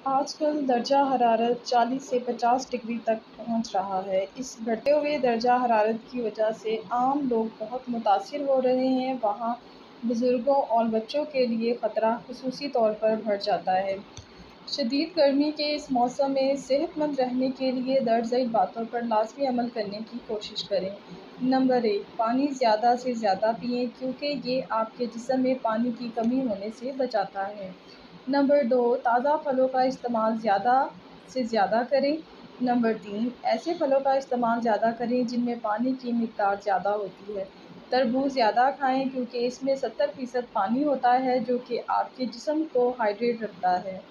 आजकल दर्जा हरारत 40 से 50 डिग्री तक पहुंच रहा है। इस बढ़ते हुए दर्जा हरारत की वजह से आम लोग बहुत मुतासिर हो रहे हैं। वहाँ बुज़ुर्गों और बच्चों के लिए ख़तरा ख़ुसूसी तौर पर बढ़ जाता है। शदीद गर्मी के इस मौसम में सेहतमंद रहने के लिए दर्ज झैल बातों पर लाज़मी अमल करने की कोशिश करें। नंबर 1, पानी ज़्यादा से ज़्यादा पिएँ, क्योंकि ये आपके जिस्म में पानी की कमी होने से बचाता है। नंबर 2, ताज़ा फलों का इस्तेमाल ज़्यादा से ज़्यादा करें। नंबर 3, ऐसे फलों का इस्तेमाल ज़्यादा करें जिनमें पानी की मिक़दार ज़्यादा होती है। तरबूज ज़्यादा खाएँ, क्योंकि इसमें 70% पानी होता है, जो कि आपके जिस्म को हाइड्रेट रखता है।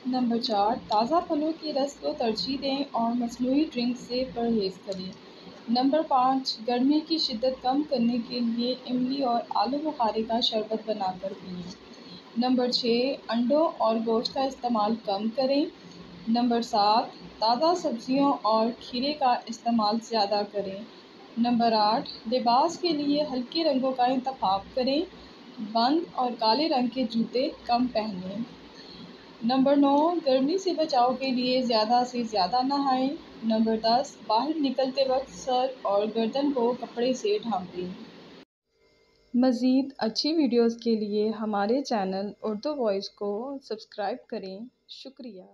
नंबर 4, ताज़ा फलों के रस को तरजीह दें और मसनूई ड्रिंक से परहेज़ करें। नंबर 5, गर्मी की शिद्दत कम करने के लिए इमली और आलू बुखारे का शरबत बनाकर पिएँ। नंबर 6, अंडों और गोश्त का इस्तेमाल कम करें। नंबर 7, ताज़ा सब्ज़ियों और खीरे का इस्तेमाल ज़्यादा करें। नंबर 8, लिबास के लिए हल्के रंगों का इंतख़ाब करें। बंद और काले रंग के जूते कम पहनें। नंबर 9, गर्मी से बचाव के लिए ज़्यादा से ज़्यादा नहाएं। नंबर 10, बाहर निकलते वक्त सर और गर्दन को कपड़े से ढाँपें। मज़ीद अच्छी वीडियोज़ के लिए हमारे चैनल उर्दू वॉइस को सब्सक्राइब करें। शुक्रिया।